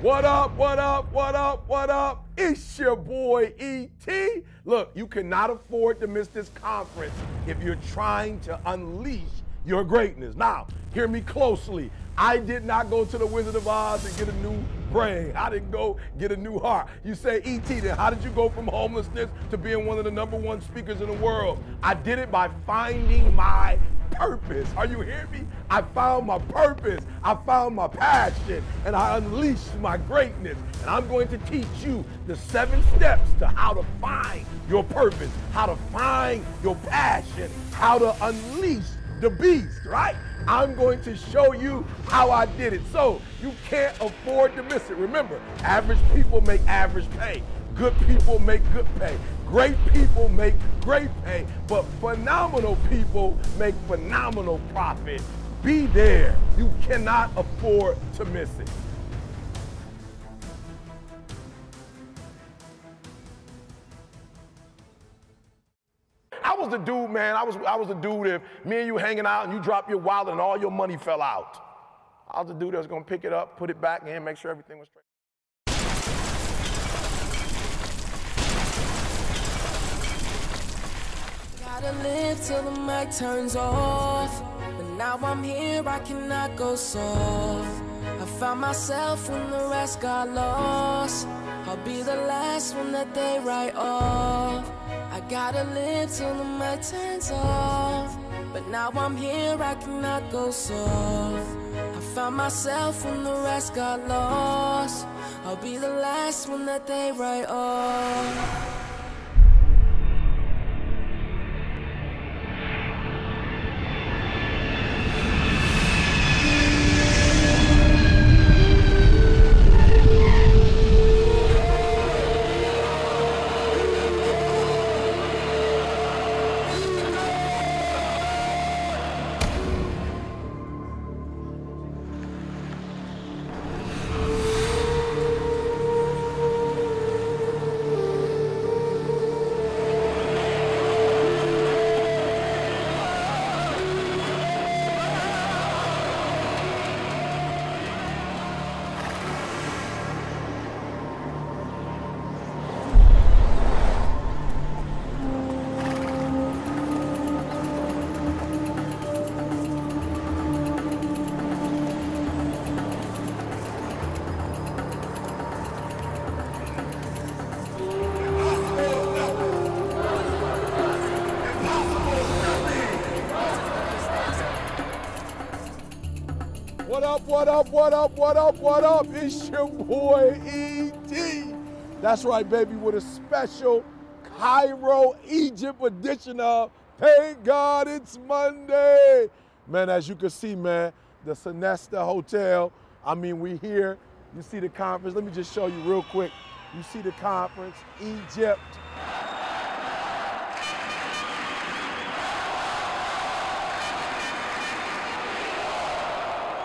What up, what up, what up, what up? It's your boy E.T. Look, you cannot afford to miss this conference if you're trying to unleash your greatness. Now, hear me closely. I did not go to the Wizard of Oz and get a new brain. I didn't go get a new heart. You say, E.T., then how did you go from homelessness to being one of the #1 speakers in the world? I did it by finding my purpose. Are you hearing me? I found my purpose. I found my passion, and I unleashed my greatness. And I'm going to teach you the 7 steps to how to find your purpose, how to find your passion, how to unleash the beast, right? I'm going to show you how I did it. So you can't afford to miss it. Remember, average people make average pay. Good people make good pay. Great people make great pay, but phenomenal people make phenomenal profit. Be there. You cannot afford to miss it. I was the dude, man. I was the dude if me and you hanging out and you drop your wallet and all your money fell out. I was the dude that was gonna pick it up, put it back in, make sure everything was straight. Gotta live till the mic turns off, but now I'm here, I cannot go soft. I found myself when the rest got lost. I'll be the last one that they write off. I gotta live till the mic turns off, but now I'm here, I cannot go soft. I found myself when the rest got lost. I'll be the last one that they write off. What up, what up, what up, what up, what up? It's your boy E.T. That's right, baby, with a special Cairo, Egypt edition of Thank God It's Monday. Man, as you can see, man, the Sinesta Hotel, I mean, we here. You see the conference. Let me just show you real quick. You see the conference, Egypt.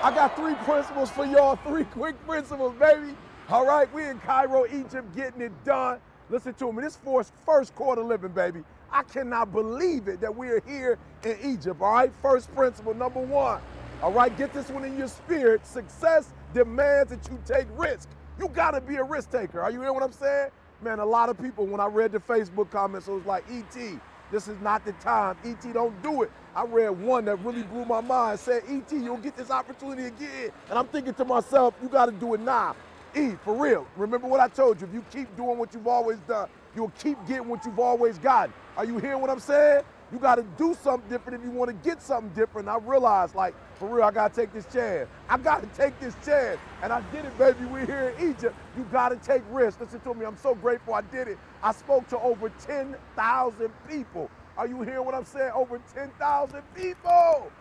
I got 3 principles for y'all, 3 quick principles, baby. All right, we in Cairo, Egypt, getting it done. Listen to me, this first quarter living, baby. I cannot believe it that we're here in Egypt, all right? First principle, number 1. All right, get this one in your spirit. Success demands that you take risk. You gotta be a risk taker. Are you hearing what I'm saying? Man, a lot of people, when I read the Facebook comments, it was like, E.T., this is not the time. E.T., don't do it. I read one that really blew my mind. Said, E.T., you'll get this opportunity again. And I'm thinking to myself, you got to do it now. E, for real. Remember what I told you. If you keep doing what you've always done, you'll keep getting what you've always gotten. Are you hearing what I'm saying? You got to do something different if you want to get something different. And I realized, like, for real, I got to take this chance. I got to take this chance. And I did it, baby. We're here in Egypt. You got to take risks. Listen to me. I'm so grateful I did it. I spoke to over 10,000 people. Are you hearing what I'm saying? Over 10,000 people.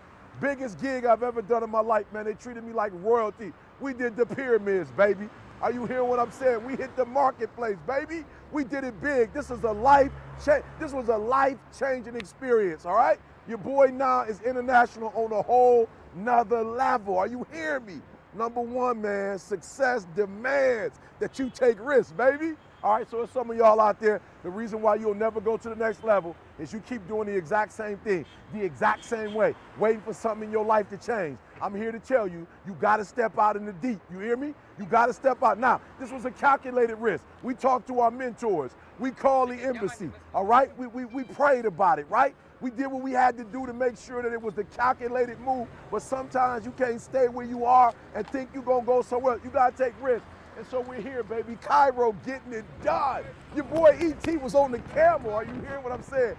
Biggest gig I've ever done in my life, man. They treated me like royalty. We did the pyramids, baby. Are you hearing what I'm saying? We hit the marketplace, baby. We did it big. This was a life-changing experience, all right? Your boy now is international on a whole nother level. Are you hearing me? Number 1, man, success demands that you take risks, baby. All right, so there's some of y'all out there, the reason why you'll never go to the next level is you keep doing the exact same thing, the exact same way, waiting for something in your life to change. I'm here to tell you, you got to step out in the deep. You hear me? You got to step out. Now, this was a calculated risk. We talked to our mentors. We called the embassy, all right? We prayed about it, right? We did what we had to do to make sure that it was the calculated move, but sometimes you can't stay where you are and think you're going to go somewhere else. You got to take risks. And so we're here, baby. Cairo getting it done. Your boy E.T. was on the camel. Are you hearing what I'm saying?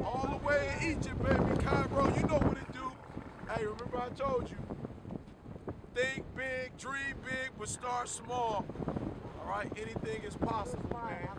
All the way in Egypt, baby. Cairo, you know what it do. Hey, remember I told you, think big, dream big, but start small. All right, anything is possible, man.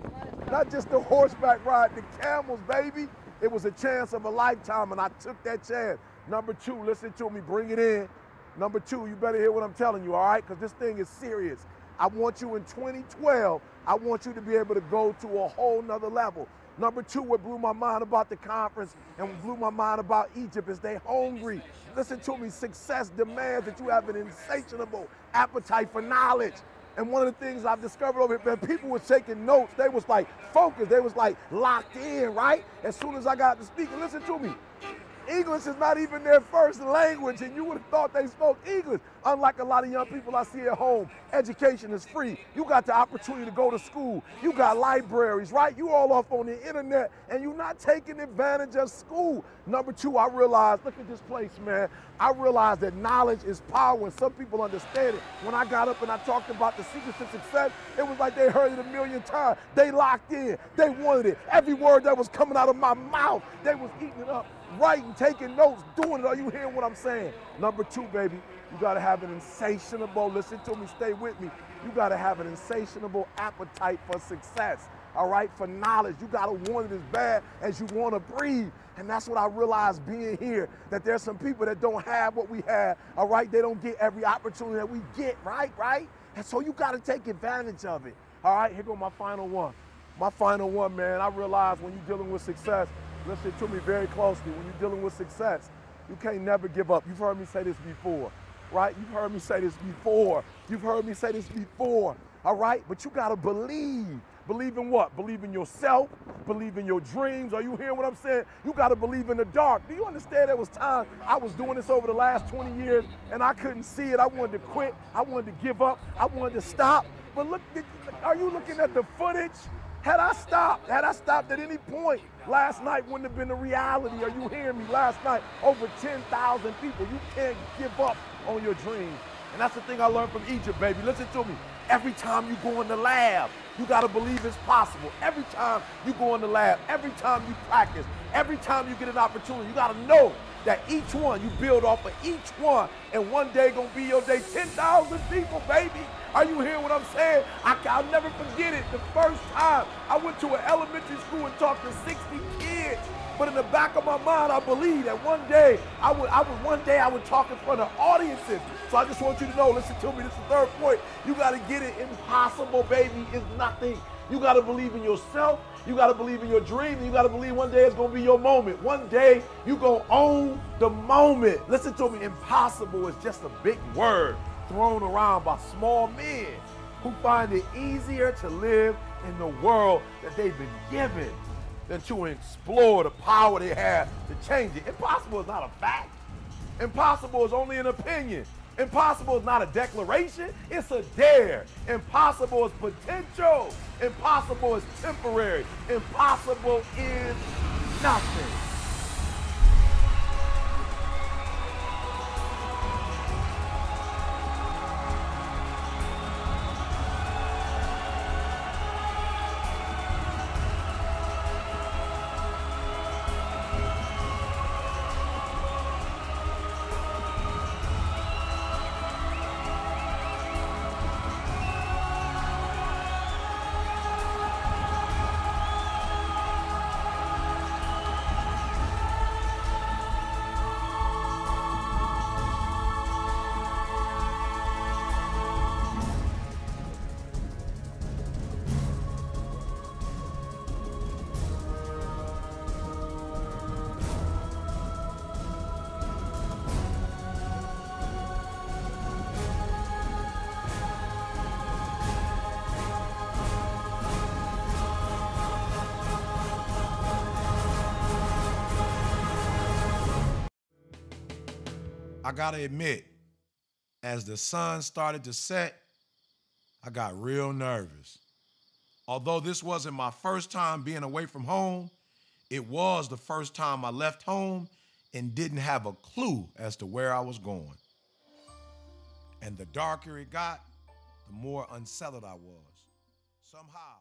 Not just the horseback ride, the camels, baby. It was a chance of a lifetime, and I took that chance. Number two, listen to me, bring it in. Number two, you better hear what I'm telling you, all right? Because this thing is serious. I want you in 2012, I want you to be able to go to a whole nother level. Number two, what blew my mind about the conference and what blew my mind about Egypt is they hungry. Listen to me, success demands that you have an insatiable appetite for knowledge. And one of the things I've discovered over here, man, people were taking notes. They was like focused. They was like locked in, right? As soon as I got to speak, and listen to me. English is not even their first language, and you would have thought they spoke English. Unlike a lot of young people I see at home, education is free. You got the opportunity to go to school. You got libraries, right? You all off on the internet, and you're not taking advantage of school. Number two, I realized, look at this place, man. I realized that knowledge is power, and some people understand it. When I got up and I talked about the secrets to success, it was like they heard it a million times. They locked in. They wanted it. Every word that was coming out of my mouth, they was eating it up. Writing, taking notes, doing it. Are you hearing what I'm saying? Number two, baby, you gotta have an insatiable, listen to me, stay with me. You gotta have an insatiable appetite for success, all right, for knowledge. You gotta want it as bad as you wanna breathe. And that's what I realized being here, that there's some people that don't have what we have, all right? They don't get every opportunity that we get, right? And so you gotta take advantage of it. All right, here go my final one. My final one, man, I realized when you're dealing with success, listen to me very closely. When you're dealing with success, you can't never give up. You've heard me say this before, right? You've heard me say this before. You've heard me say this before, all right? But you gotta believe. Believe in what? Believe in yourself. Believe in your dreams. Are you hearing what I'm saying? You gotta believe in the dark. Do you understand there was times I was doing this over the last 20 years and I couldn't see it. I wanted to quit. I wanted to give up. I wanted to stop. But look, are you looking at the footage? Had I stopped at any point, last night wouldn't have been the reality. Are you hearing me? Last night, over 10,000 people. You can't give up on your dreams. And that's the thing I learned from Egypt, baby. Listen to me. Every time you go in the lab, you gotta believe it's possible. Every time you go in the lab, every time you practice, every time you get an opportunity, you gotta know that each one, you build off of each one, and one day gonna be your day. 10,000 people, baby. Are you hearing what I'm saying? I'll never forget it. The first time I went to an elementary school and talked to 60 kids. But in the back of my mind, I believe that one day I would talk in front of audiences. So I just want you to know, listen to me, this is the third point. You gotta get it. Impossible, baby, is nothing. You gotta believe in yourself. You gotta believe in your dream. You gotta believe one day it's gonna be your moment. One day you gonna own the moment. Listen to me, impossible is just a big word thrown around by small men who find it easier to live in the world that they've been given than to explore the power they have to change it. Impossible is not a fact. Impossible is only an opinion. Impossible is not a declaration, it's a dare. Impossible is potential. Impossible is temporary. Impossible is nothing. I gotta admit, as the sun started to set, I got real nervous. Although this wasn't my first time being away from home, it was the first time I left home and didn't have a clue as to where I was going. And the darker it got, the more unsettled I was. Somehow,